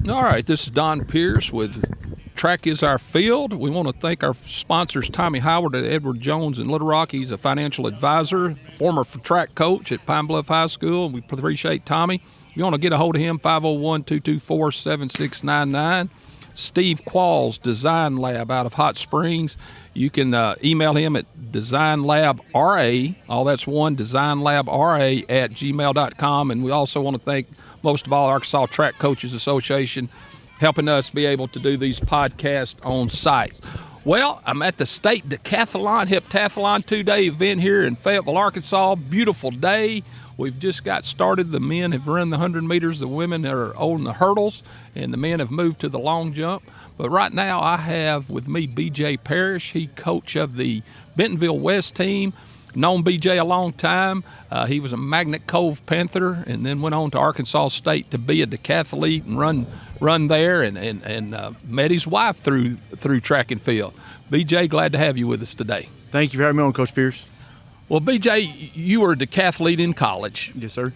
All right, this is Don Pierce with Track is Our Field. We want to thank our sponsors, Tommy Howard at Edward Jones in Little Rock. He's a financial advisor, former track coach at Pine Bluff High School. We appreciate Tommy. If you want to get a hold of him, 501-224-7699. Steve Qualls, Design Lab out of Hot Springs. You can email him at designlabra, all that's one, designlabra at gmail.com. And we also want to thank, most of all, Arkansas Track Coaches Association, helping us be able to do these podcasts on site. Well, I'm at the state Decathlon, Heptathlon 2-day event here in Fayetteville, Arkansas. Beautiful day. We've just got started. The men have run the 100 meters. The women are on the hurdles, and the men have moved to the long jump. But right now I have with me B.J. Parrish. He coach of the Bentonville West team. Known B.J. a long time. He was a Magnet Cove Panther and then went on to Arkansas State to be a decathlete and run there and met his wife through track and field. B.J., glad to have you with us today. Thank you for having me on, Coach Pierce. Well, B.J., you were a decathlete in college. Yes, sir.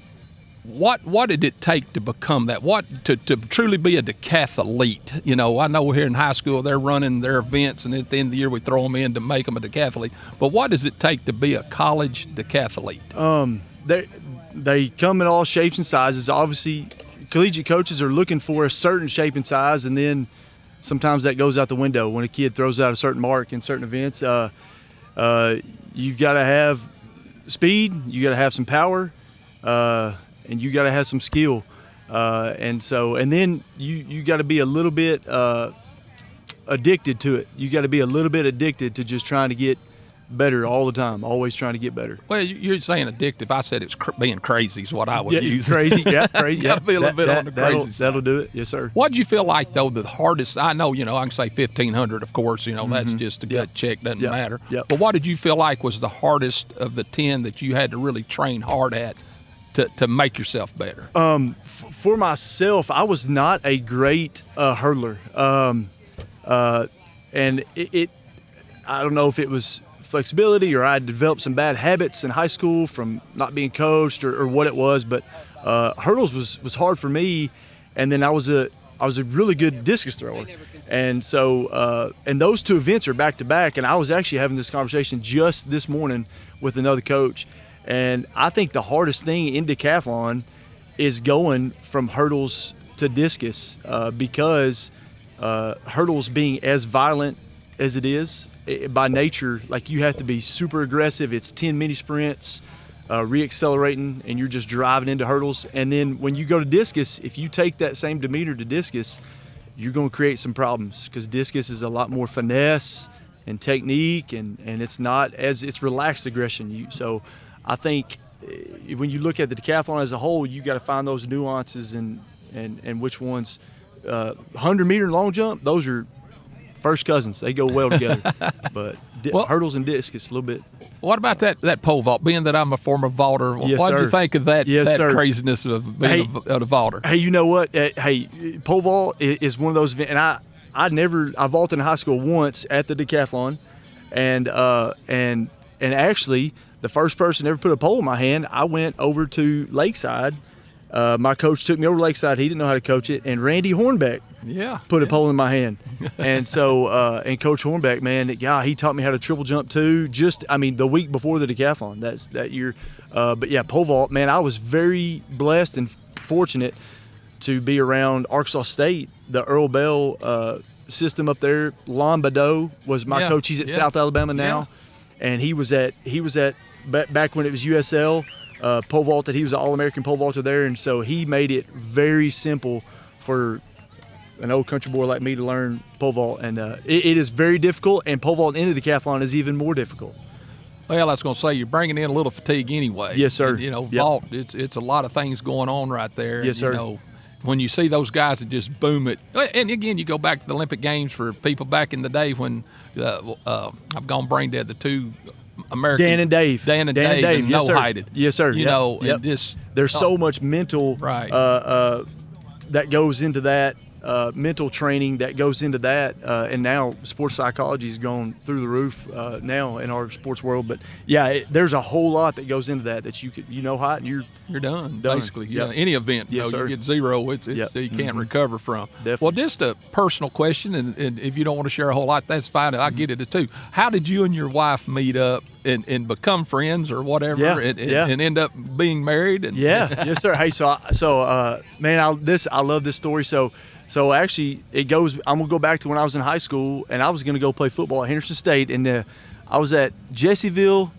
What did it take to become that? What to truly be a decathlete? You know, I know here in high school they're running their events, and at the end of the year we throw them in to make them a decathlete. But what does it take to be a college decathlete? They come in all shapes and sizes. Obviously, collegiate coaches are looking for a certain shape and size, and then sometimes that goes out the window when a kid throws out a certain mark in certain events. You've got to have speed, you got to have some power, and you got to have some skill, and then you got to be a little bit addicted to it. You got to be a little bit addicted to just trying to get better all the time, always trying to get better. Well, you're saying addictive. I said it's being crazy is what I would use. Crazy, yeah, crazy. Got to be a little bit on the crazy side. That'll do it, yes, sir. What did you feel like, though, the hardest? I know, I can say 1,500, of course, that's just a gut check, doesn't matter. Yep. But what did you feel like was the hardest of the 10 that you had to really train hard at to make yourself better? For myself, I was not a great hurdler. And I don't know if it was flexibility or I developed some bad habits in high school from not being coached or what it was, but hurdles was hard for me. And then I was a really good discus thrower. And so and those two events are back to back, and I was actually having this conversation just this morning with another coach. And I think the hardest thing in decathlon is going from hurdles to discus because hurdles being as violent as it is by nature, like you have to be super aggressive. It's 10 mini sprints, re-accelerating, and you're just driving into hurdles. And then when you go to discus, if you take that same demeanor to discus, you're going to create some problems because discus is a lot more finesse and technique, and it's not as it's relaxed aggression. So I think when you look at the decathlon as a whole, you got to find those nuances and which ones. 100-meter long jump, those are first cousins. They go well together. But hurdles and discus a little bit. What about that pole vault? Being that I'm a former vaulter, yes, what did you think of that craziness of being a vaulter? Hey, you know what? Pole vault is one of those events, and I vaulted in high school once at the decathlon, and actually the first person to ever put a pole in my hand, I went over to Lakeside. My coach took me over to Lakeside. He didn't know how to coach it, and Randy Hornbeck put a pole in my hand. And so, and Coach Hornbeck, man, he taught me how to triple jump too. The week before the decathlon, that's that year. But yeah, pole vault, man, I was very blessed and fortunate to be around Arkansas State, the Earl Bell system up there. Lon Badeau was my coach. He's at South Alabama now, and he was at back when it was USL. Pole vaulted. He was an All-American pole vaulter there, and so he made it very simple for an old country boy like me to learn pole vault. And it is very difficult, and pole vault into decathlon is even more difficult. Well, I was going to say, you're bringing in a little fatigue anyway. Yes, sir. And, vault, it's a lot of things going on right there. Yes, and, sir. When you see those guys that just boom it, and again, you go back to the Olympic Games for people back in the day when I've gone brain dead, the two American Dan and Dave, yes, no-heighted. Yes, sir. And this there's so much mental right. That goes into that. mental training that goes into that, and now sports psychology has gone through the roof now in our sports world. But yeah, there's a whole lot that goes into that you know how, and you're done. Basically. Yep. Yeah, any event, yes, you get zero, it's yep. you can't recover from. Definitely. Well, just a personal question, and if you don't want to share a whole lot, that's fine. I get it too. How did you and your wife meet up and become friends or whatever, and end up being married? And, yes, sir. Hey, man, I love this story. So actually, I'm gonna go back to when I was in high school, and I was gonna go play football at Henderson State, and I was at Jessieville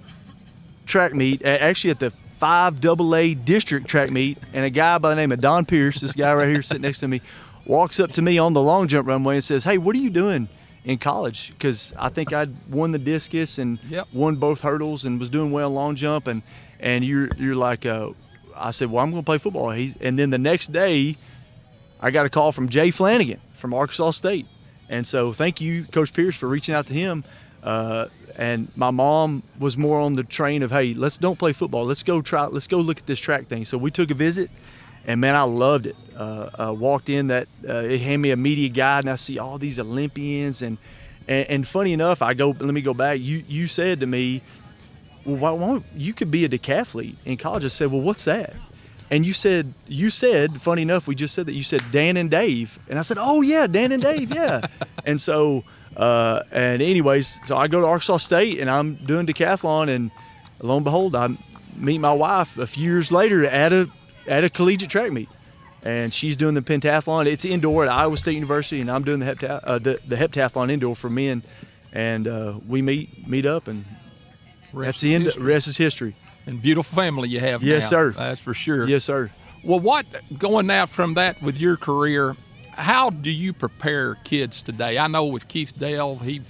track meet, actually at the 5AA district track meet, and a guy by the name of Don Pierce, this guy right here sitting next to me, walks up to me on the long jump runway and says, "Hey, what are you doing in college?" Because I think I'd won the discus and won both hurdles and was doing well in long jump, and you're like, I said, "Well, I'm gonna play football." And then the next day, I got a call from Jay Flanagan from Arkansas State. And so thank you, Coach Pierce, for reaching out to him. And my mom was more on the train of, hey, don't play football. Let's go look at this track thing. So we took a visit, and man, I loved it. Walked in, it handed me a media guide, and I see all these Olympians. And funny enough, let me go back. You said to me, well, you could be a decathlete in college. I said, well, what's that? And you said, funny enough, we just said that you said Dan and Dave. And I said, oh, yeah, Dan and Dave, yeah. And so, and anyways, so I go to Arkansas State, and I'm doing decathlon, and lo and behold, I meet my wife a few years later at a collegiate track meet. And she's doing the pentathlon. It's indoor at Iowa State University, and I'm doing the heptathlon indoor for men. And we meet up, and that's the end. Rest is history. And beautiful family you have now. Yes, sir. That's for sure. Yes, sir. Well, going now from that with your career, how do you prepare kids today? I know with Keith Dale, he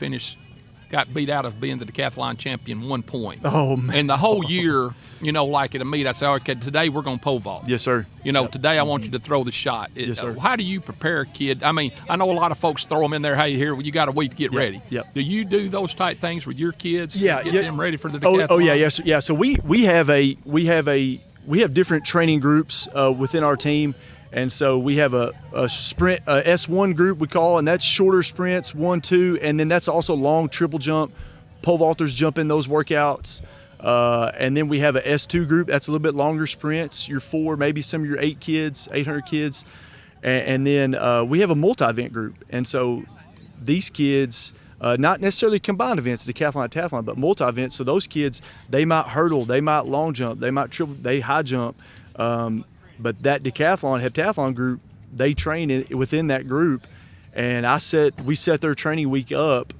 got beat out of being the decathlon champion 1 point. Oh, man. And the whole year, like at a meet, I say, okay, today we're going to pole vault. Yes, sir. Today I want you to throw the shot. Yes, sir. How do you prepare a kid? I mean, I know a lot of folks throw them in there, hey, here, you got a week to get ready. Yep. Do you do those type things with your kids? Yeah. Get them ready for the decathlon? Oh, yeah, yes, yeah. So we have different training groups within our team. And so we have a sprint, S1 group we call, and that's shorter sprints, 1, 2, and then that's also long triple jump. Pole vaulters jump in those workouts. And then we have a S2 group, that's a little bit longer sprints, your 4, maybe some of your 800 kids. And then we have a multi-event group. And so these kids, not necessarily combined events, decathlon, heptathlon, but multi-events. So those kids, they might hurdle, they might long jump, they might they high jump. But that decathlon, heptathlon group, they train within that group. And we set their training week up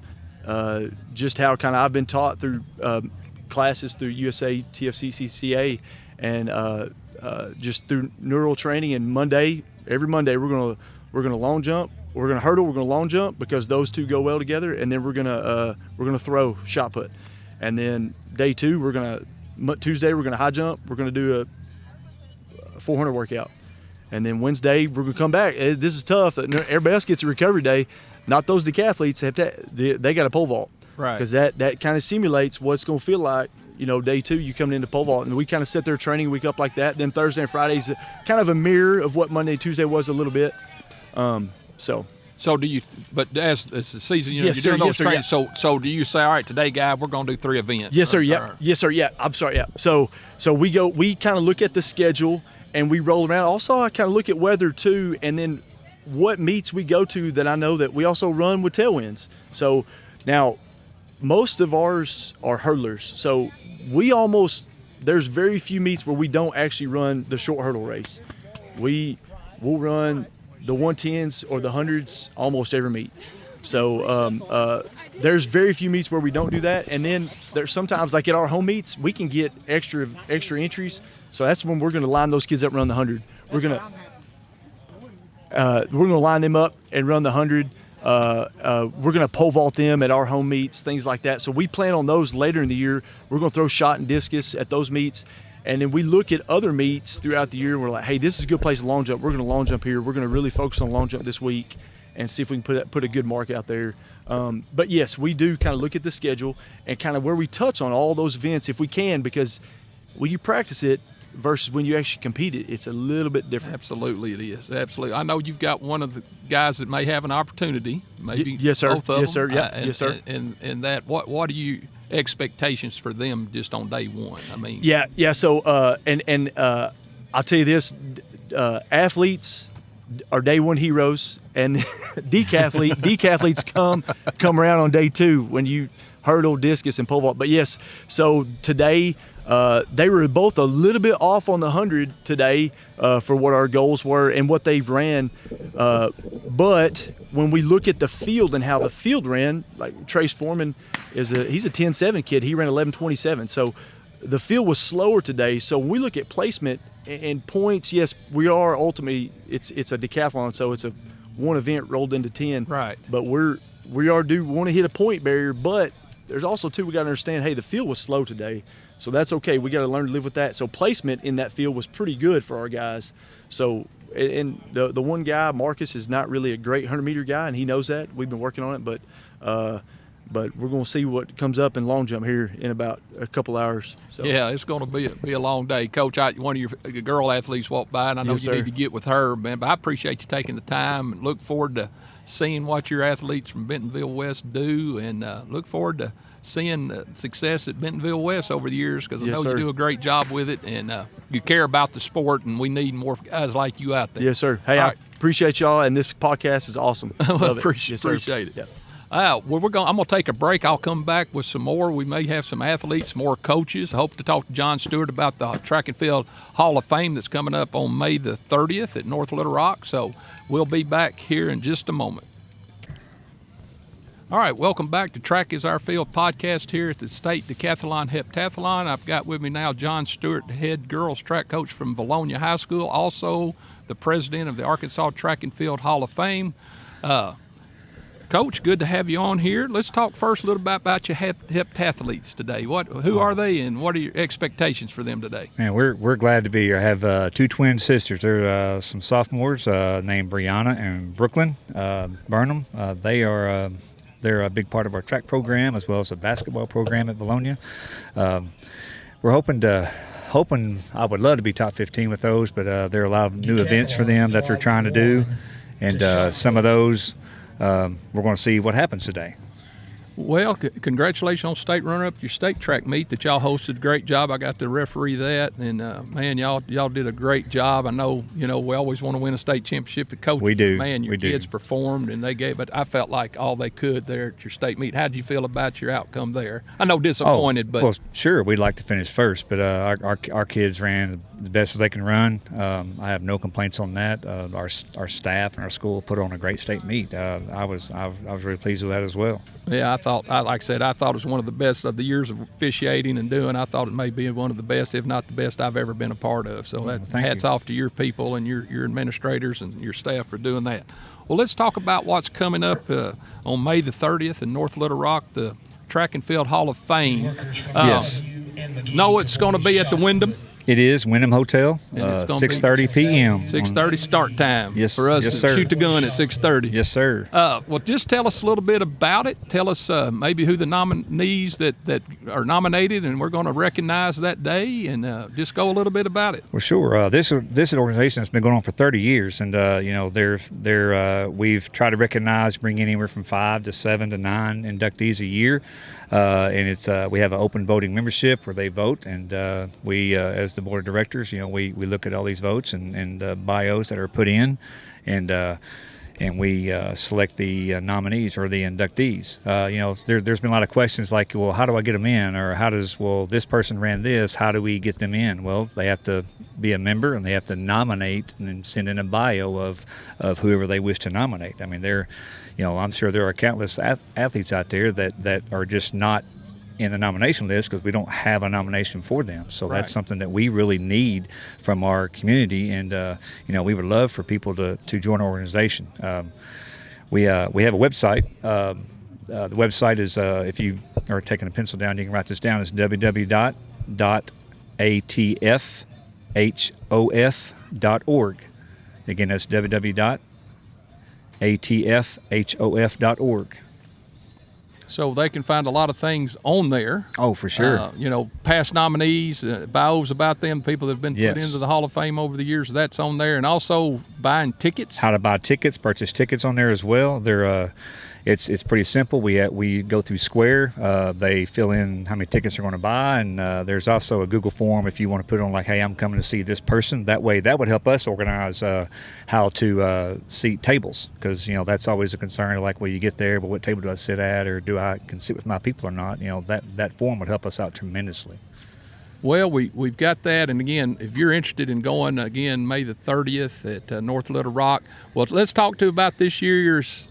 just how kind of I've been taught through classes through USA, TFC, CCA, and just through neural training. And every Monday, we're gonna long jump, we're gonna hurdle, we're gonna long jump because those two go well together, and then we're gonna throw shot put. And then day 2, Tuesday we're gonna high jump, we're gonna do a 400 workout. And then Wednesday, we're going to come back. This is tough. Everybody else gets a recovery day. Not those decathletes. They got a pole vault. Right. Because that kind of simulates what it's going to feel like, day 2, you coming into pole vault. And we kind of set their training week up like that. Then Thursday and Friday's kind of a mirror of what Monday and Tuesday was a little bit. So do you, but as the season, yes, you're sir, doing those yes, sir, trainings, so do you say, all right, today, guy, we're going to do 3 events? Yes, sir, yeah. Yes, sir, yeah. I'm sorry, yeah. So we kind of look at the schedule, and we roll around. Also, I kind of look at weather too, and then what meets we go to that I know that we also run with tailwinds. So now, most of ours are hurdlers. So there's very few meets where we don't actually run the short hurdle race. We'll run the 110s or the 100s almost every meet. So there's very few meets where we don't do that. And then there's sometimes, like at our home meets, we can get extra entries. So that's when we're going to line those kids up and run the 100. We're going to line them up and run the 100. We're going to pole vault them at our home meets, things like that. So we plan on those later in the year. We're going to throw shot and discus at those meets. And then we look at other meets throughout the year, and we're like, hey, this is a good place to long jump. We're going to long jump here. We're going to really focus on long jump this week and see if we can put a good mark out there. But yes, we do kind of look at the schedule and kind of where we touch on all those events if we can, because when you practice it, versus when you actually compete, it's a little bit different. Absolutely, it is. Absolutely. I know you've got one of the guys that may have an opportunity, maybe yes, sir. both of Yes, them. sir. Yeah, yes, sir. And that, what are you expectations for them just on day one? I mean, yeah. So I'll tell you this: athletes are day one heroes, and decathletes come around on day two when you hurdle, discus, and pole vault. But yes, so today they were both a little bit off on the 100 today for what our goals were and what they've ran. But when we look at the field and how the field ran, like Trace Foreman he's a 10-7 kid. He ran 11:27. So the field was slower today. So when we look at placement and points, yes, we are ultimately it's a decathlon, so it's a one event rolled into 10. Right. But we do want to hit a point barrier, but there's also too, we got to understand, hey, the field was slow today, so that's okay. We got to learn to live with that. So placement in that field was pretty good for our guys. So, and the one guy, Marcus, is not really a great 100-meter guy, and he knows that. We've been working on it, but we're going to see what comes up in long jump here in about a couple hours. So. Yeah, it's going to be a long day. Coach, one of your girl athletes walked by, and I know Yes, you sir. need to get with her, man, but I appreciate you taking the time and look forward to seeing what your athletes from Bentonville West do, and look forward to seeing success at Bentonville West over the years, because I Yes, know sir. you do a great job with it, and you care about the sport, and we need more guys like you out there. Yes, sir. Hey, All I right. appreciate y'all, and this podcast is awesome. Love it. Appreciate Yes, sir. it. Yeah. I'm going to take a break. I'll come back with some more. We may have some athletes, more coaches. I hope to talk to John Stewart about the Track and Field Hall of Fame that's coming up on May the 30th at North Little Rock. So we'll be back here in just a moment. All right, welcome back to Track is Our Field podcast here at the State Decathlon Heptathlon. I've got with me now John Stewart, the head girls track coach from Bologna High School, also the president of the Arkansas Track and Field Hall of Fame. Coach, good to have you on here. Let's talk first a little bit about your heptathletes today. Who are they, and what are your expectations for them today? Man, we're glad to be here. I have two twin sisters. They're some sophomores named Brianna and Brooklyn Burnham. They're a big part of our track program as well as a basketball program at Bologna. We're hoping. I would love to be top 15 with those, but there are a lot of new events for them that they're trying to do, and some of those. We're going to see what happens today. Well, congratulations on state runner-up your state track meet that y'all hosted. Great job. I got to referee that, and man, y'all did a great job. I know, we always want to win a state championship at coaching. We do. Man, your kids performed, and they gave it. I felt like all they could there at your state meet. How did you feel about your outcome there? I know disappointed, but well, sure, we'd like to finish first, but our kids ran the best as they can run. I have no complaints on that. Our staff and our school put on a great state meet. I was really pleased with that as well. Yeah, like I said, I thought it was one of the best of the years of officiating and doing. I thought it may be one of the best, if not the best, I've ever been a part of. So hats off to your people and your administrators and your staff for doing that. Well, let's talk about what's coming up on May the 30th in North Little Rock, the Track and Field Hall of Fame. Yes. No, it's going to be at the Wyndham. It is Wyndham Hotel, And it's gonna 6:30 p.m. 6:30 start time. Yes, for us yes, to sir. shoot the gun at 6:30. Yes, sir. Well, just tell us a little bit about it. Tell us maybe who the nominees that are nominated, and we're going to recognize that day, and just go a little bit about it. Well, sure. This is an organization that's been going on for 30 years, and we've tried to recognize, bring in anywhere from 5 to 7 to 9 inductees a year, and it's we have an open voting membership where they vote, and we as the board of directors, we look at all these votes and bios that are put in, and we select the nominees or the inductees. There's been a lot of questions like, well, how do I get them in? Or this person ran this, how do we get them in? Well, they have to be a member, and they have to nominate and then send in a bio of whoever they wish to nominate. I mean, I'm sure there are countless athletes out there that are just not in the nomination list because we don't have a nomination for them. So Right. That's something that we really need from our community, and we would love for people to join our organization. We have a website. The website is, if you are taking a pencil down, you can write this down. It's www.atfhof.org. Again, that's www.atfhof.org. So they can find a lot of things on there. Oh, for sure. Past nominees, bios about them, people that have been Yes. put into the Hall of Fame over the years. That's on there, and also buying tickets. How to buy tickets, purchase tickets on there as well. They're it's pretty simple. We go through Square. They fill in how many tickets they're going to buy, and there's also a Google form if you want to put on like, hey, I'm coming to see this person. That way, that would help us organize how to seat tables, because that's always a concern. Like, well, you get there, but what table do I sit at, or do I can sit with my people or not? That form would help us out tremendously. Well, we've got that, and again, if you're interested in going again, May the 30th at North Little Rock. Well, let's talk about this year's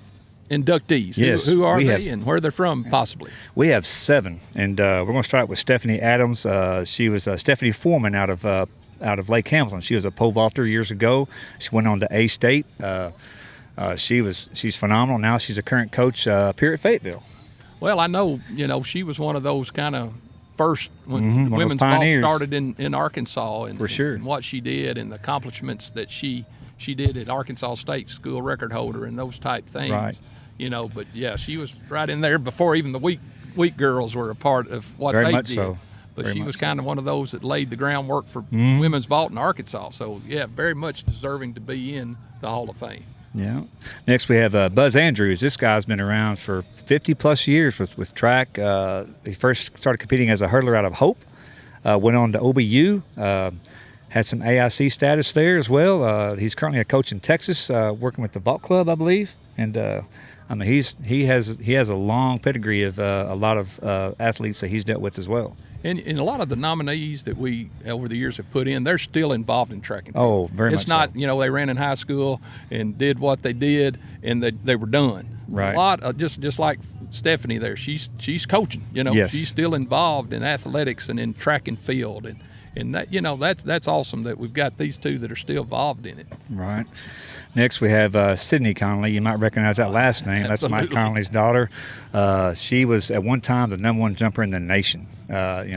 inductees. Yes, who are they and where they're from, possibly? We have 7, and we're going to start with Stephanie Adams. She was Stephanie Foreman out of Lake Hamilton. She was a pole vaulter years ago. She went on to A-State. She's phenomenal. Now she's a current coach here at Fayetteville. Well, I know, she was one of those kind of first when one of women's those vault pioneers. started in Arkansas, and For sure. and what she did and the accomplishments that she did at Arkansas State, school record holder and those type things. Right. But yeah, she was right in there before even the weak girls were a part of what Very they much did. so. But Very she much was so. kind of one of those that laid the groundwork for women's vault in Arkansas. So yeah, very much deserving to be in the Hall of Fame. Yeah. Next, we have Buzz Andrews. This guy's been around for 50-plus years with track. He first started competing as a hurdler out of Hope, went on to OBU, had some AIC status there as well. He's currently a coach in Texas, working with the Vault Club, I believe. And he has a long pedigree of a lot of athletes that he's dealt with as well. And a lot of the nominees that we over the years have put in, they're still involved in track and field. Oh, very much It's not, so. they ran in high school and did what they did and they were done. Right. A lot, just like Stephanie there, she's coaching. Yes. She's still involved in athletics and in track and field, and that that's awesome that we've got these two that are still involved in it. Right. Next, we have Sydney Connolly. You might recognize that last name. That's Mike Absolutely. Connolly's daughter. She was at one time the #1 jumper in the nation.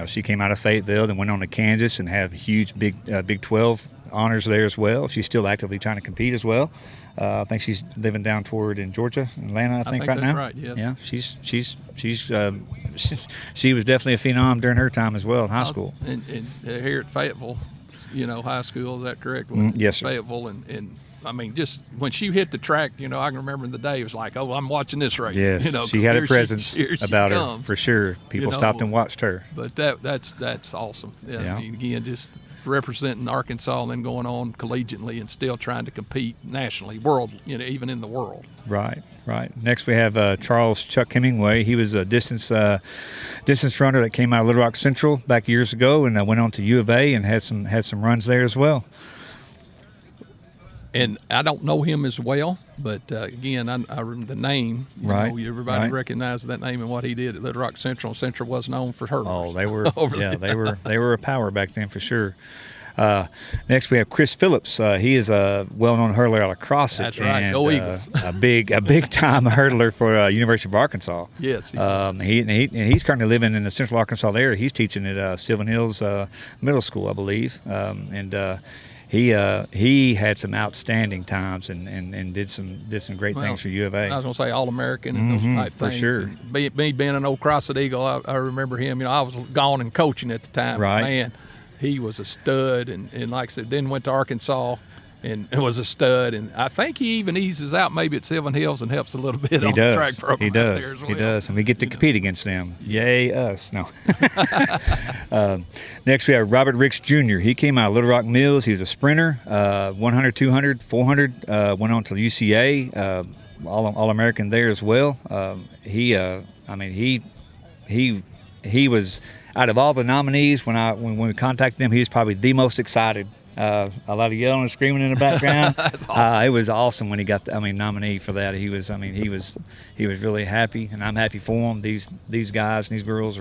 She came out of Fayetteville and went on to Kansas and have huge Big 12 honors there as well. She's still actively trying to compete as well. I think she's living down toward in Georgia, Atlanta. I think right that's now. right, yes. Yeah, she was definitely a phenom during her time as well in high school. And here at Fayetteville, high school, is that correct? Yes, sir. Fayetteville, and I mean, just when she hit the track, I can remember in the day, it was like, oh, I'm watching this race. Yes, she had a presence here she about her comes. for sure. People stopped and watched her. But that's awesome. Yeah. I mean, again, just representing Arkansas and then going on collegiately and still trying to compete nationally, even in the world. Right. Next, we have Charles Chuck Hemingway. He was a distance runner that came out of Little Rock Central back years ago, and went on to U of A and had some runs there as well. And I don't know him as well, but again, I remember the name. Right. Everybody right. recognizes that name and what he did at Little Rock Central. Central was known for hurdlers. Oh, they were. Over yeah, there. they were a power back then for sure. Next, we have Chris Phillips. He is a well-known hurdler out of Crossett. That's right. And, Go Eagles. a big time hurdler for University of Arkansas. Yes. He's currently living in the Central Arkansas area. He's teaching at Sylvan Hills Middle School, I believe. He had some outstanding times and did some great things for U of A. I was going to say All-American and those type for things. sure. And me being an old Crossett Eagle, I remember him. I was gone and coaching at the time. Right. Man, he was a stud, and like I said, then went to Arkansas and was a stud. And I think he even eases out maybe at Sylvan Hills and helps a little bit on the track program out there as well. He does, and we get to compete against them. Yay, us. No. Next, we have Robert Ricks Jr. He came out of Little Rock Mills. He was a sprinter, 100, 200, 400, went on to UCA, All-American there as well. He was, out of all the nominees, when we contacted him, he was probably the most excited. A lot of yelling and screaming in the background. That's awesome. It was awesome when he got nominee for that. He was really happy, and I'm happy for him. These guys and these girls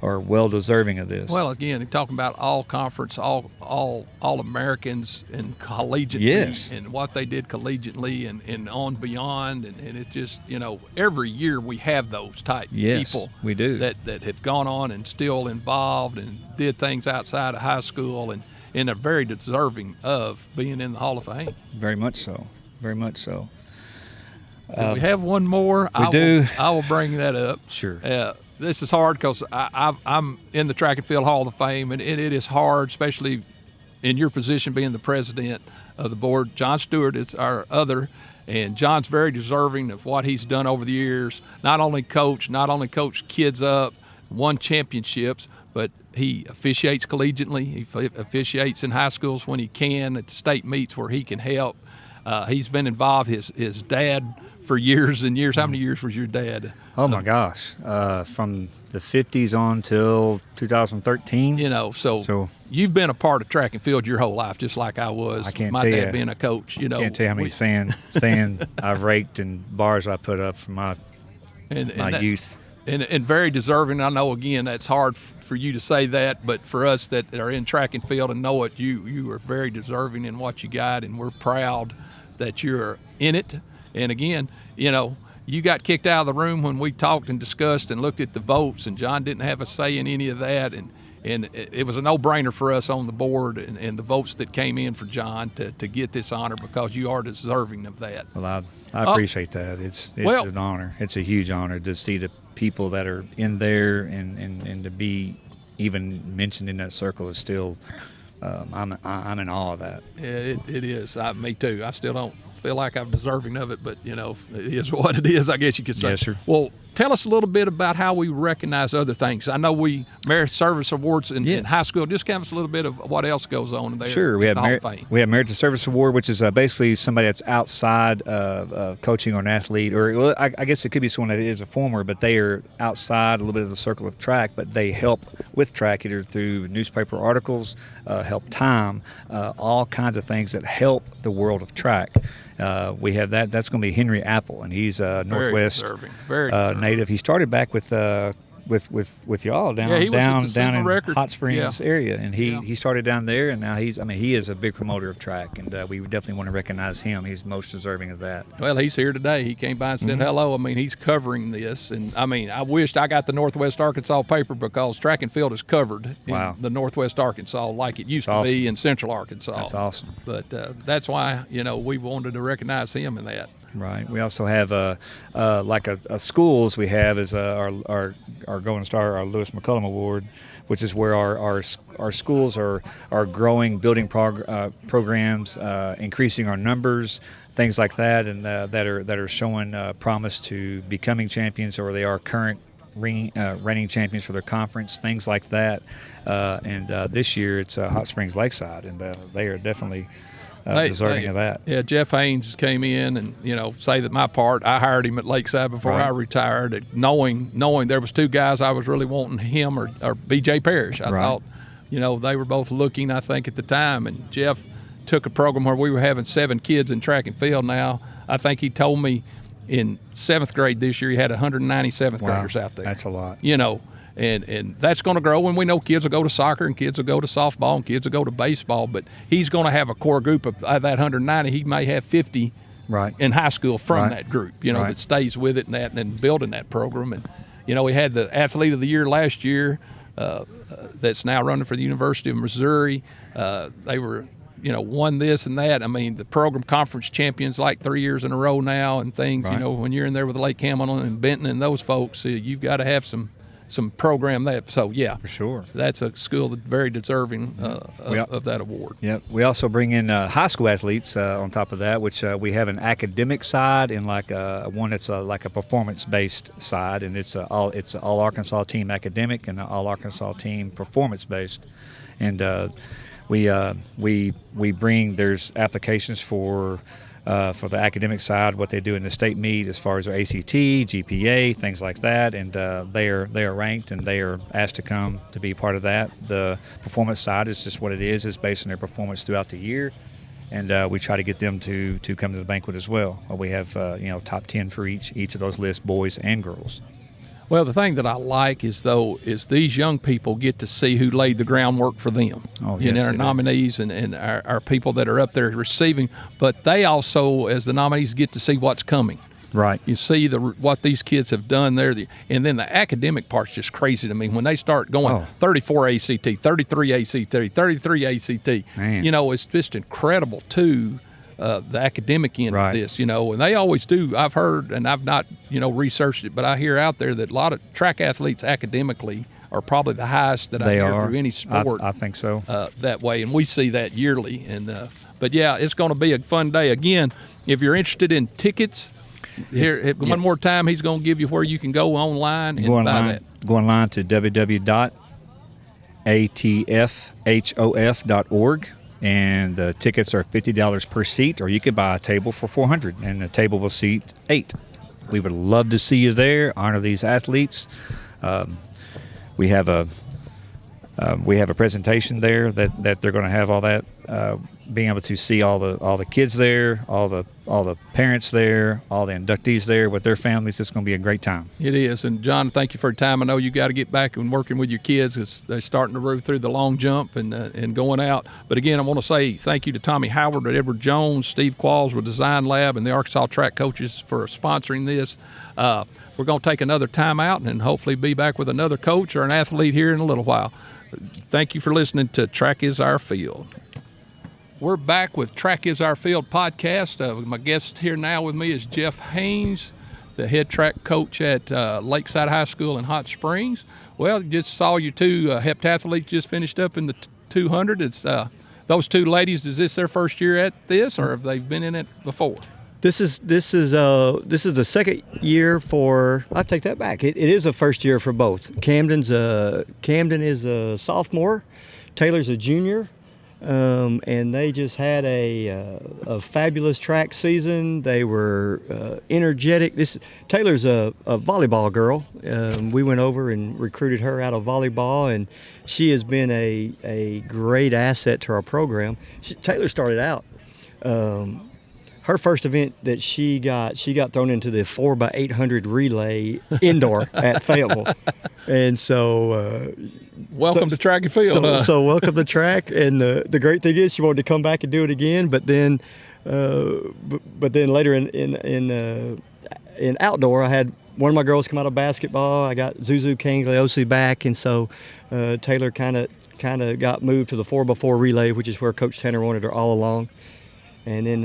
are well deserving of this. Well, again, talking about all conference, all Americans and collegiately, Yes. and what they did collegiately and on beyond, and it's just every year we have those type Yes, people we do. that have gone on and still involved and did things outside of high school and are very deserving of being in the Hall of Fame. Very much so. Very much so. Do we have one more? We do. I will bring that up. Sure. This is hard because I'm in the Track and Field Hall of Fame, and it is hard, especially in your position being the president of the board. John Stewart is our other, and John's very deserving of what he's done over the years. Not only coached kids up, won championships, but he officiates collegiately. He officiates in high schools when he can, at the state meets where he can help. He's been involved. His dad for years and years. How many years was your dad? Oh my gosh, from the 50s on till 2013. So you've been a part of track and field your whole life, just like I was. I can't my tell dad you, being a coach. Can't tell you how many sand I've raked and bars I put up from my youth. And very deserving. I know, again, that's hard for you to say that, but for us that are in track and field and know it, you are very deserving in what you got, and we're proud that you're in it. And again, you got kicked out of the room when we talked and discussed and looked at the votes, and John didn't have a say in any of that, and it was a no-brainer for us on the board and the votes that came in for John to get this honor, because you are deserving of that. Well, I appreciate that. It's an honor. It's a huge honor to see the people that are in there and to be even mentioned in that circle is still. I'm in awe of that. Yeah, it is. Me too. I still don't feel like I'm deserving of it, but it is what it is, I guess you could say. Yes, sir. Well, tell us a little bit about how we recognize other things. I know we Merit Service Awards in high school. Just give us a little bit of what else goes on there. Sure. We have Merit to Service Award, which is basically somebody that's outside of coaching or an athlete, or I guess it could be someone that is a former, but they are outside a little bit of the circle of track, but they help with track either through newspaper articles, help time, all kinds of things that help the world of track. We have that. That's going to be Henry Apple, and he's Northwest very deserving. native. He started back with y'all down in Hot Springs area, and he started down there, and now he is a big promoter of track, and we definitely want to recognize him. He's most deserving of that. Well, he's here today. He came by and said hello. He's covering this, and I wished I got the Northwest Arkansas paper, because track and field is covered in the Northwest Arkansas like it used to be in Central Arkansas. That's awesome. But that's why we wanted to recognize him in that. Right. We also have schools. We have is our Golden Star, our Lewis McCullum Award, which is where our schools are growing, building programs, increasing our numbers, things like that, and that are showing promise to becoming champions, or they are current reigning champions for their conference, things like that. And this year it's Hot Springs Lakeside, and they are definitely deserving of that. Yeah, Jeff Haynes came in and, say that my part, I hired him at Lakeside before I retired, knowing there was two guys I was really wanting, him or B.J. Parrish. I thought, they were both looking, I think, at the time. And Jeff took a program where we were having 7 kids in track and field now. I think he told me in 7th grade this year he had 197th graders out there. That's a lot. And that's going to grow, and we know kids will go to soccer and kids will go to softball and kids will go to baseball, but he's going to have a core group of that 190. He may have 50 in high school from that group, that stays with it and building that program. And, we had the Athlete of the Year last year that's now running for the University of Missouri. They were, won this and that. The program conference champions like 3 years in a row now and things. When you're in there with Lake Hamilton and Benton and those folks, you've got to have some program that. So, for sure. That's a school that's very deserving of that award. Yep. We also bring in high school athletes on top of that, which we have an academic side and one that's like a performance-based side, and it's all Arkansas team academic and all Arkansas team performance-based. And we bring, there's applications for the academic side, what they do in the state meet as far as their ACT, GPA, things like that, and they are ranked and they are asked to come to be part of that. The performance side is just what it is. It's based on their performance throughout the year, and we try to get them to come to the banquet as well. We have top 10 for each of those lists, boys and girls. Well, the thing that I like is these young people get to see who laid the groundwork for them. Oh, yes, our nominees and our people that are up there receiving, but they also, as the nominees, get to see what's coming. Right. You see what these kids have done there, and then the academic part's just crazy to me when they start going 34 ACT, 33 ACT, 33 ACT. Man. It's just incredible too. the academic end Right. of this, and they always do. I've heard, and I've not, researched it, but I hear out there that a lot of track athletes academically are probably the highest that I They hear are. through any sport. I think so. That way, and we see that yearly. But yeah, it's going to be a fun day. Again, if you're interested in tickets, one more time, he's going to give you where you can go online and buy that. Go online to www.atfhof.org, and the tickets are $50 per seat, or you could buy a table for $400, and the table will seat 8. We would love to see you there. Honor these athletes. We have a presentation there that they're going to have all that, being able to see all the kids there, all the parents there, all the inductees there with their families. It's going to be a great time. It is. And John, thank you for your time. I know you got to get back and working with your kids as they're starting to move through the long jump and going out. But again, I want to say thank you to Tommy Howard, Edward Jones, Steve Qualls with Design Lab, and the Arkansas track coaches for sponsoring this. We're going to take another time out and hopefully be back with another coach or an athlete here in a little while. Thank you for listening to Track is Our Field. We're back with Track is Our Field podcast. My guest here now with me is Jeff Haynes, the head track coach at Lakeside High School in Hot Springs. Well, just saw you two heptathletes just finished up in the 200. It's those two ladies. Is this their first year at this, or have they been in it before? This is the second year for. I take that back. It is a first year for both. Camden is a sophomore, Taylor's a junior, and they just had a fabulous track season. They were energetic. Taylor's a volleyball girl. We went over and recruited her out of volleyball, and she has been a great asset to our program. Taylor started out. Her first event that she got thrown into the 4x800 relay indoor at Fayetteville, and so welcome to track and field. So welcome to track, and the great thing is she wanted to come back and do it again, but then later in outdoor, I had one of my girls come out of basketball. I got Zuzu Kangliosi back, and so Taylor kind of got moved to the 4x4 relay, which is where Coach Tanner wanted her all along. And then,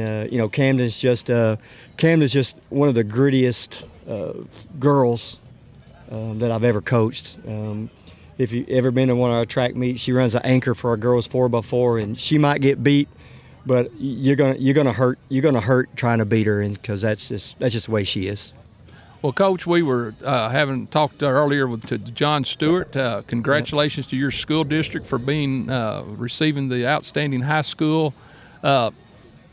Camden's just one of the grittiest girls that I've ever coached. If you've ever been to one of our track meets, she runs an anchor for our girls 4x4, and she might get beat, but you're gonna hurt trying to beat her, and because that's just the way she is. Well, Coach, we were having talked earlier to John Stewart. Congratulations to your school district for being receiving the outstanding high school.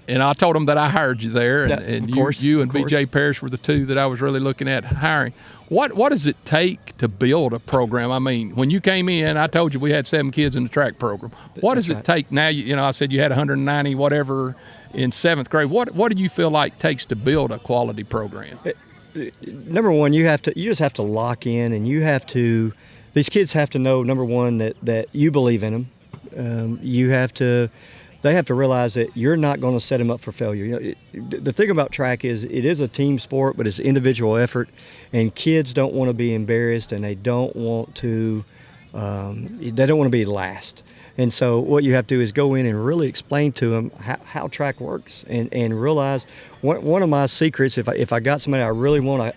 And I told him that I hired you there, and you and BJ Parrish were the two that I was really looking at hiring. What does it take to build a program? I mean, when you came in, I told you we had 7 kids in the track program. What does it take now? I said you had 190 whatever in 7th grade. What do you feel like takes to build a quality program? Number one, you just have to lock in, and these kids have to know, number one, that you believe in them. They have to realize that you're not going to set them up for failure. The thing about track is it is a team sport, but it's individual effort, and kids don't want to be embarrassed, and they don't want to be last. And so what you have to do is go in and really explain to them how track works, and realize one of my secrets. If I got somebody I really want to,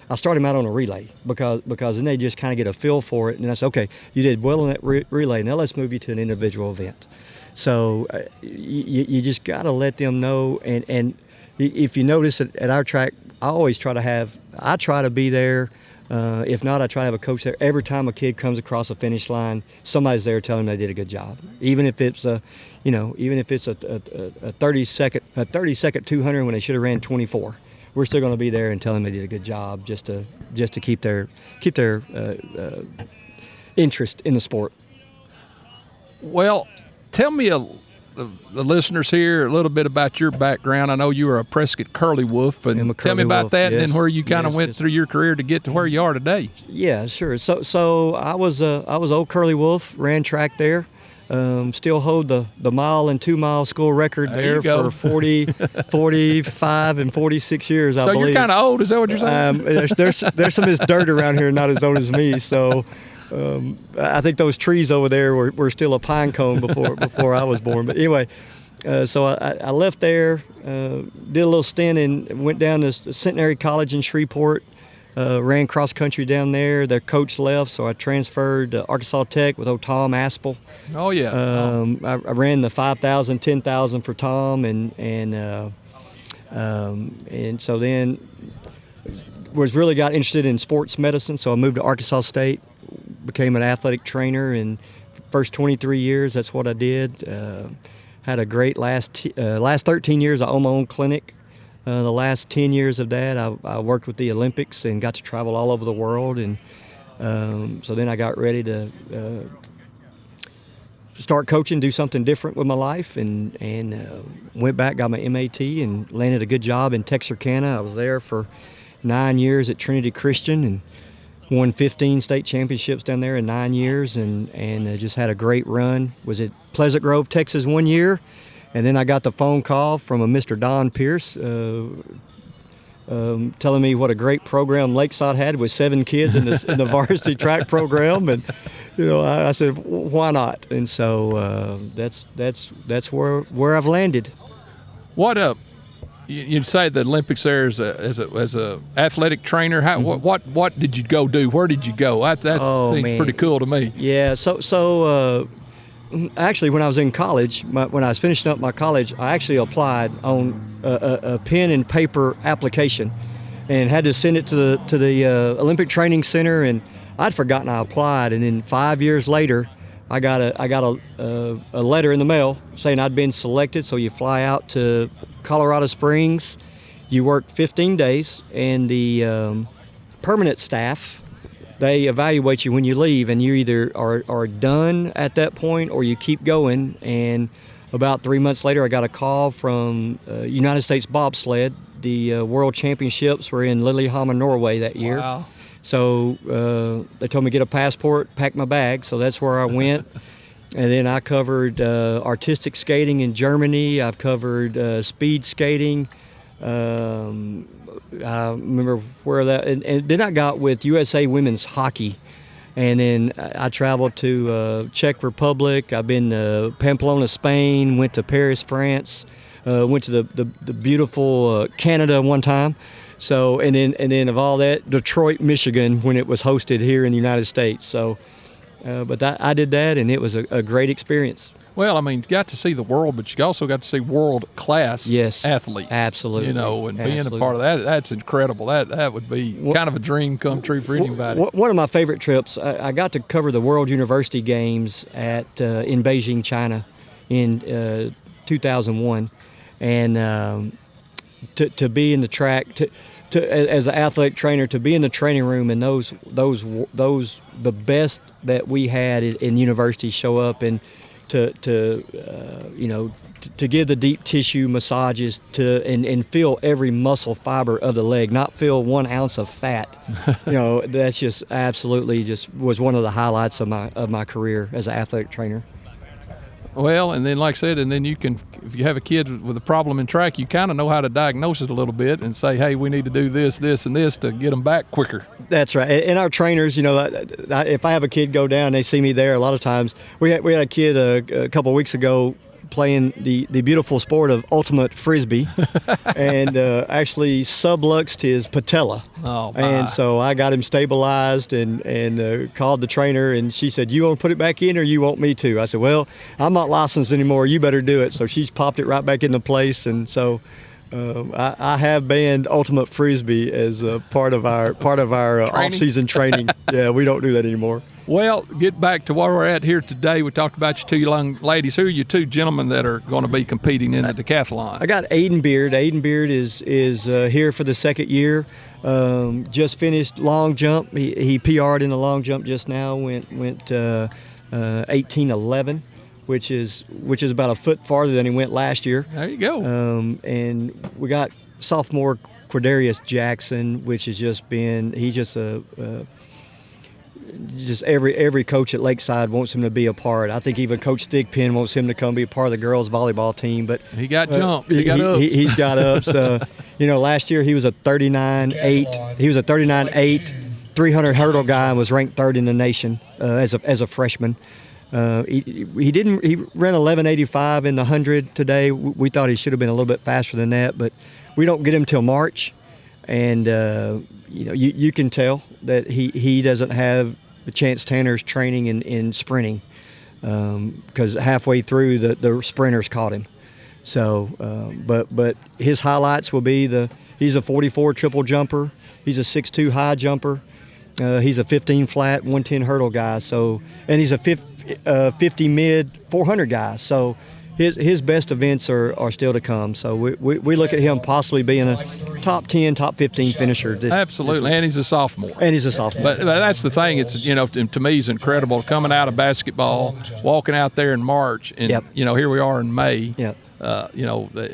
I start them out on a relay because then they just kind of get a feel for it, and I say, okay, you did well in that relay. Now let's move you to an individual event. So you just got to let them know. And if you notice at our track, I try to be there. If not, I try to have a coach there. Every time a kid comes across a finish line, somebody's there telling them they did a good job. Even if it's a 30-second 200 when they should have ran 24, we're still going to be there and tell them they did a good job just to keep their interest in the sport. Well, tell me, the listeners here, a little bit about your background. I know you were a Prescott Curly Wolf, and tell me about that, yes. and then where you kind of went through your career to get to where you are today. Yeah, sure. So I was old Curly Wolf, ran track there. Still hold the mile and 2 mile school record there for 45 and 46 years, I believe. So you're kind of old, is that what you're saying? There's some of this dirt around here, not as old as me, so I think those trees over there were still a pine cone before I was born. But anyway, So I left there, did a little stint, and went down to Centenary College in Shreveport. Ran cross country down there. Their coach left, so I transferred to Arkansas Tech with old Tom Aspel. Oh yeah. I ran the 5,000, 10,000 for Tom, and so then really got interested in sports medicine. So I moved to Arkansas State, became an athletic trainer, and first 23 years that's what I did. Had a great last 13 years. I own my own clinic. The last 10 years of that, I worked with the Olympics and got to travel all over the world. And so then I got ready to start coaching, do something different with my life, and went back, got my MAT, and landed a good job in Texarkana. I was there for 9 years at Trinity Christian and won 15 state championships down there in 9 years, and just had a great run. Was at Pleasant Grove, Texas 1 year. And then I got the phone call from a Mr. Don Pierce telling me what a great program Lakeside had with 7 kids in the varsity track program. And, I said, why not? And so that's where I've landed. What you'd say the Olympics there as a athletic trainer. How, what did you go do? Where did you go? That seems pretty cool to me. Yeah. So actually, when I was in college, when I was finishing up my college, I actually applied on a pen and paper application, and had to send it to the Olympic Training Center. And I'd forgotten I applied, and then 5 years later, I got a letter in the mail saying I'd been selected. So you fly out to Colorado Springs, you work 15 days, and the permanent staff, they evaluate you when you leave, and you either are done at that point or you keep going. And about 3 months later, I got a call from United States Bobsled. The World Championships were in Lillehammer, Norway that year. Wow. So they told me to get a passport, pack my bag. So that's where I went. And then I covered artistic skating in Germany. I've covered speed skating. I remember where that, and then I got with USA Women's Hockey, and then I traveled to Czech Republic. I've been to Pamplona, Spain. Went to Paris, France. Went to the beautiful Canada one time. So and then of all that, Detroit, Michigan, when it was hosted here in the United States. So, but I did that, and it was a great experience. Well, I mean, you got to see the world, but you also got to see world-class athletes. Absolutely. And being a part of that—that's incredible. That would be kind of a dream come true for anybody. One of my favorite trips, I got to cover the World University Games in Beijing, China, in 2001, and to be in the track, as an athletic trainer, to be in the training room, and those the best that we had in university show up, and to give the deep tissue massages and feel every muscle fiber of the leg, not feel 1 ounce of fat. That's just absolutely was one of the highlights of my career as an athletic trainer. Well, and then like I said, and then you can, if you have a kid with a problem in track, you kind of know how to diagnose it a little bit and say, hey, we need to do this, this, and this to get them back quicker. That's right. And our trainers, if I have a kid go down, they see me there. A lot of times, we had a kid a couple of weeks ago playing the beautiful sport of ultimate frisbee, and actually subluxed his patella. Oh, my. And so I got him stabilized and called the trainer, and she said, "You want to put it back in, or you want me to?" I said, "Well, I'm not licensed anymore. You better do it." So she's popped it right back into place, and so I have banned ultimate frisbee as part of our off-season training. Yeah, we don't do that anymore. Well, get back to where we're at here today. We talked about your 2 young ladies. Who are your 2 gentlemen that are going to be competing in the decathlon? I got Aiden Beard. Aiden Beard is here for the 2nd year. Just finished long jump. He PR'd in the long jump just now. Went 18:11, which is about a foot farther than he went last year. There you go. And we got sophomore Quadarius Jackson, which has just been just every coach at Lakeside wants him to be a part. I think even Coach Stigpen wants him to come be a part of the girls volleyball team. But he got jumped. He got ups. He's got ups. Last year he was a 39.8. He was a 39.8 300 hurdle guy and was ranked 3rd in the nation as a freshman. He didn't. He ran 11:85 in the 100 today. We thought he should have been a little bit faster than that, but we don't get him till March, and you can tell that he doesn't have Chance Tanner's training in sprinting, because halfway through the sprinters caught him. So, but his highlights will be he's a 44 triple jumper. He's a 6'2" high jumper. He's a 15 flat, 110 hurdle guy. So, and he's a 50 mid 400 guy. So, his best events are still to come. So we look at him possibly being a top 10, top 15 finisher. Absolutely, and he's a sophomore. But that's the thing. It's to me, it's incredible coming out of basketball, walking out there in March, and here we are in May. Yep.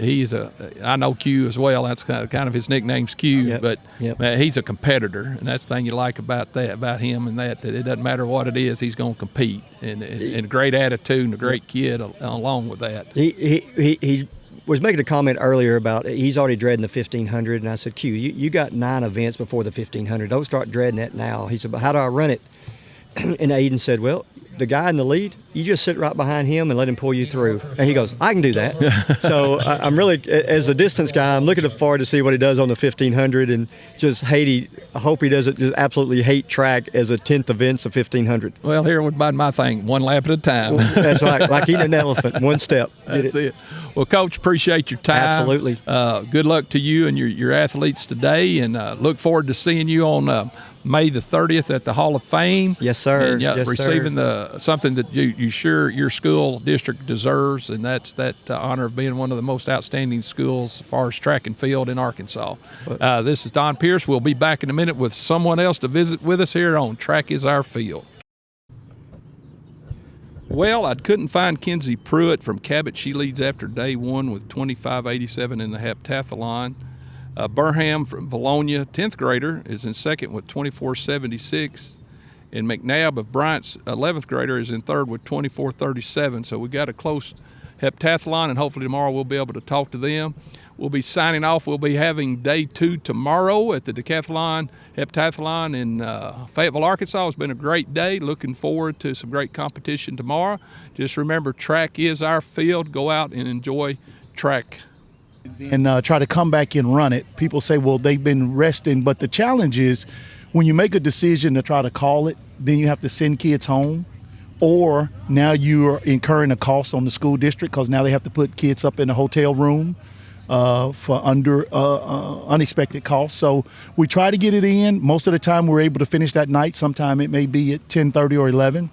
He's I know Q as well. That's kind of his nickname's Q, but man, he's a competitor, and that's the thing you like about him, and that it doesn't matter what it is, he's going to compete, and a great attitude and a great kid along with that. He was making a comment earlier about he's already dreading the 1500, and I said, Q, you got 9 events before the 1500. Don't start dreading that now. He said, but how do I run it? And Aiden said, well, the guy in the lead, you just sit right behind him and let him pull you through. And he goes, I can do that. So I'm really, as a distance guy, I'm looking forward to see what he does on the 1500, and just I hope he doesn't just absolutely hate track as a 10th event's the 1500. Well, here would be my thing, one lap at a time. That's right, like eating an elephant, one step. That's it. Well, Coach, appreciate your time. Absolutely. Good luck to you and your athletes today, and look forward to seeing you on May the 30th at the Hall of Fame. Yes, sir. And, yes, receiving sir. Something that you sure your school district deserves, and that's that honor of being one of the most outstanding schools as far as track and field in Arkansas. This is Don Pierce. We'll be back in a minute with someone else to visit with us here on Track is Our Field. Well, I couldn't find Kenzie Pruitt from Cabot. She leads after day one with 25.87 in the Heptathlon. Burham from Bologna, 10th grader, is in second with 24.76. And McNabb of Bryant's 11th grader is in third with 24.37. So we got a close Heptathlon, and hopefully tomorrow we'll be able to talk to them. We'll be signing off. We'll be having day 2 tomorrow at the Decathlon Heptathlon in Fayetteville, Arkansas. It's been a great day. Looking forward to some great competition tomorrow. Just remember, track is our field. Go out and enjoy track. And try to come back and run it. People say, well, they've been resting, but the challenge is when you make a decision to try to call it, then you have to send kids home, or now you are incurring a cost on the school district because now they have to put kids up in a hotel room for unexpected costs. So we try to get it in. Most of the time we're able to finish that night. Sometime it may be at 10:30 or 11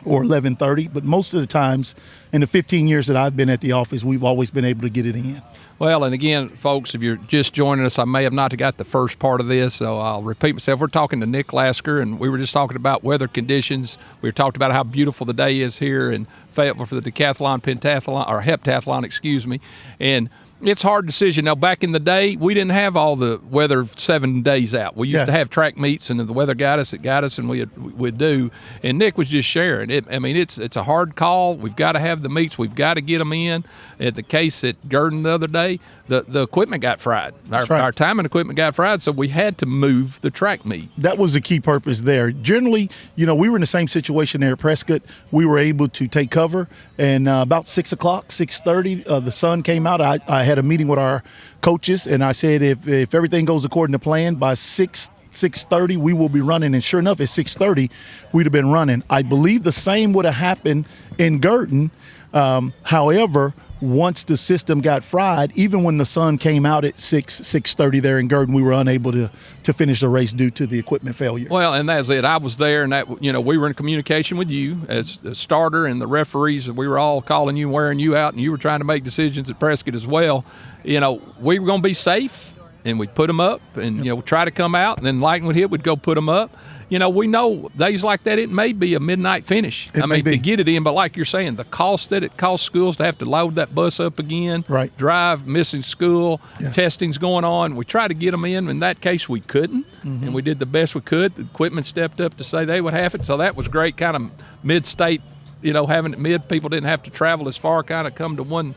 or 11:30, but most of the times in the 15 years that I've been at the office, we've always been able to get it in. Well, and again, folks, if you're just joining us, I may have not got the first part of this, so I'll repeat myself. We're talking to Nick Lasker, and we were just talking about weather conditions. We talked about how beautiful the day is here in Fayetteville for the Decathlon, Pentathlon, or Heptathlon, excuse me, and it's a hard decision. Now, back in the day, we didn't have all the weather 7 days out. We used to have track meets, and if the weather got us, and we'd do. And Nick was just sharing it. I mean, it's a hard call. We've got to have the meets. We've got to get them in. At the case at Gurdon the other day, the equipment got fried. Our time and equipment got fried, so we had to move the track meet. That was the key purpose there. Generally, we were in the same situation there at Prescott. We were able to take cover, and about 6 o'clock, 6:30, the sun came out. I had a meeting with our coaches, and I said if everything goes according to plan, by 6:30 we will be running. And sure enough, at 6:30 we'd have been running. I believe the same would have happened in Gurdon. However, once the system got fried, even when the sun came out at 6:30 there in Gurdon, we were unable to finish the race due to the equipment failure. Well, and that's it. I was there, and that we were in communication with you as the starter and the referees. We were all calling you, wearing you out, and you were trying to make decisions at Prescott as well. We were going to be safe, and we'd put them up, and try to come out, and then lightning would hit, we'd go put them up. We know days like that, it may be a midnight finish. To get it in, but like you're saying, the cost that it costs schools to have to load that bus up again, right, drive, missing school, testing's going on. We try to get them in. In that case, we couldn't, and we did the best we could. The equipment stepped up to say they would have it, so that was great, kind of mid-state, having it mid. People didn't have to travel as far, kind of come to one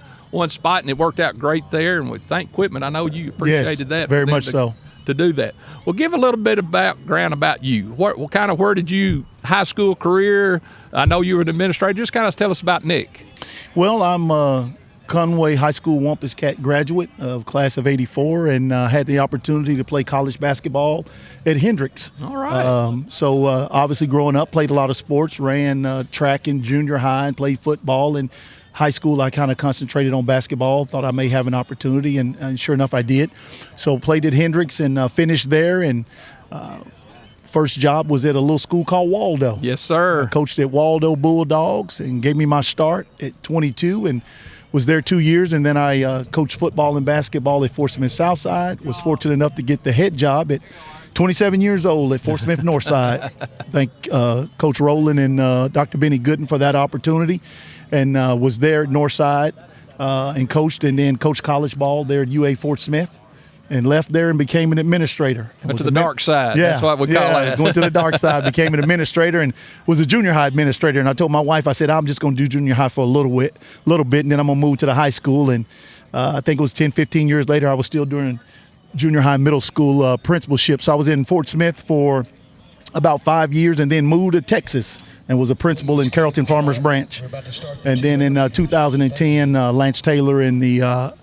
spot, and it worked out great there, and we thank equipment. I know you appreciated that. Very much so. to do that. Well, give a little bit of background about you. Where did you high school career? I know you were an administrator. Just kind of tell us about Nick. Well, I'm Conway High School Wampus Cat graduate of class of '84, and had the opportunity to play college basketball at Hendrix. All right. So obviously growing up, played a lot of sports, ran track in junior high and played football. In high school, I kind of concentrated on basketball, thought I may have an opportunity, and sure enough, I did. So played at Hendrix and finished there, and first job was at a little school called Waldo. Yes, sir. I coached at Waldo Bulldogs and gave me my start at 22 and was there 2 years, and then I coached football and basketball at Fort Smith Southside. Was fortunate enough to get the head job at 27 years old at Fort Smith Northside. Thank Coach Rowland and Dr. Benny Gooden for that opportunity, and was there at Northside and coached, and then coached college ball there at UA Fort Smith. And left there and became an administrator. Went to the dark side. Yeah, that's what we call it. Went to the dark side, became an administrator, and was a junior high administrator. And I told my wife, I said, I'm just going to do junior high for a little bit, and then I'm going to move to the high school. And I think it was 10, 15 years later, I was still doing junior high, middle school principalship. So I was in Fort Smith for about 5 years, and then moved to Texas and was a principal in Carrollton Farmers Branch. And then in 2010, Lance Taylor and the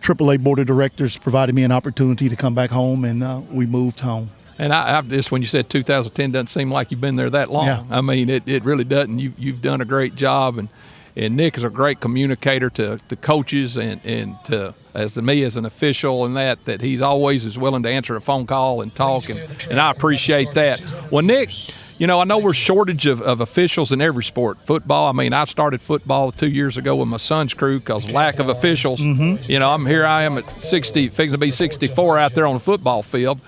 AAA Board of Directors provided me an opportunity to come back home, and we moved home. And this, when you said 2010, doesn't seem like you've been there that long. Yeah. I mean, it really doesn't. You've done a great job, and Nick is a great communicator to coaches and to me as an official, and that he's always is willing to answer a phone call and talk, and I appreciate that. Well, Nick, you know, I know we're shortage of officials in every sport. Football, I mean, I started football 2 years ago with my son's crew because lack of officials. Mm-hmm. You know, I am at 60, fixing to be 64 out there on the football field.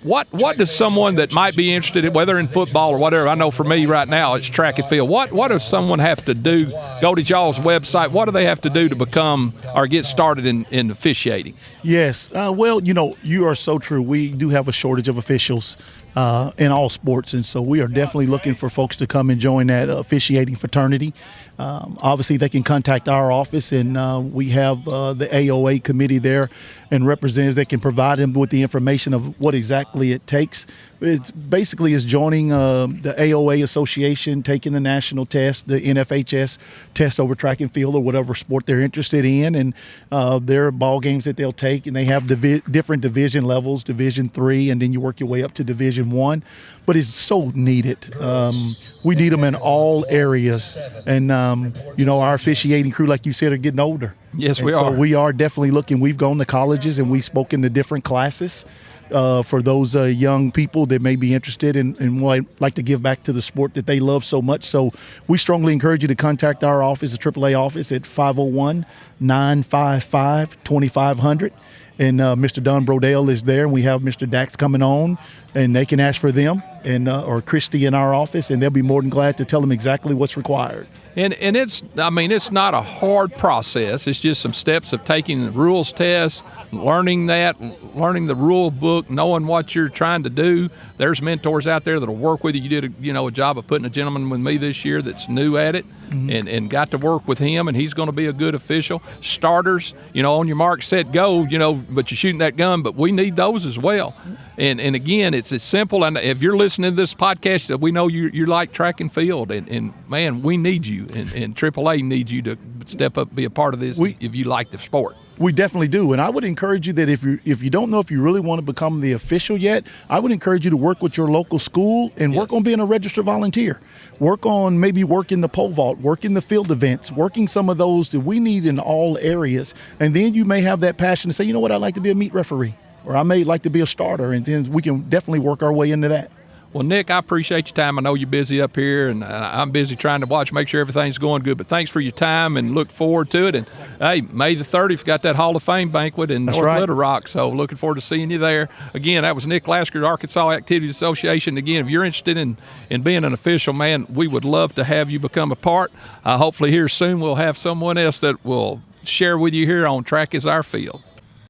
What does someone that might be interested in, whether in football or whatever, I know for me right now it's track and field, what does someone have to do? Go to y'all's website. What do they have to do to become or get started in officiating? Yes. Well, you know, you are so true. We do have a shortage of officials in all sports, and so we are definitely looking for folks to come and join that officiating fraternity. Obviously, they can contact our office, and we have the AOA committee there and representatives that can provide them with the information of what exactly it takes. It's basically is joining the AOA association, taking the national test, the NFHS test over track and field or whatever sport they're interested in, and there are ball games that they'll take, and they have different division levels, Division III, and then you work your way up to Division I. But it's so needed. We need them in all areas, and you know, our officiating crew, like you said, are getting older. Yes, and we so are. We are definitely looking. We've gone to colleges and we've spoken to different classes. For those young people that may be interested and might like to give back to the sport that they love so much. So we strongly encourage you to contact our office, the AAA office, at 501-955-2500. And Mr. Don Brodale is there, and we have Mr. Dax coming on, and they can ask for them and or Christy in our office, and they'll be more than glad to tell them exactly what's required. And it's not a hard process. It's just some steps of taking the rules test, learning the rule book, knowing what you're trying to do. There's mentors out there that'll work with you. You did a job of putting a gentleman with me this year that's new at it, mm-hmm. and got to work with him, and he's going to be a good official. Starters, on your mark, set, go, but you're shooting that gun, but we need those as well. And again, it's as simple. And if you're listening to this podcast, we know you like track and field, and man, we need you, and AAA needs you to step up, be a part of this if you like the sport. We definitely do, and I would encourage you that if you don't know if you really want to become the official yet, I would encourage you to work with your local school and work on being a registered volunteer. Work on maybe working the pole vault, working the field events, working some of those that we need in all areas, and then you may have that passion to say, you know what, I'd like to be a meet referee, or I may like to be a starter, and then we can definitely work our way into that. Well, Nick, I appreciate your time. I know you're busy up here, and I'm busy trying to make sure everything's going good. But thanks for your time, and look forward to it. And, hey, May the 30th, got that Hall of Fame banquet in North Little Rock, so looking forward to seeing you there. Again, that was Nick Lasker, Arkansas Activities Association. Again, if you're interested in being an official, man, we would love to have you become a part. Hopefully here soon we'll have someone else that will share with you here on Track is Our Field.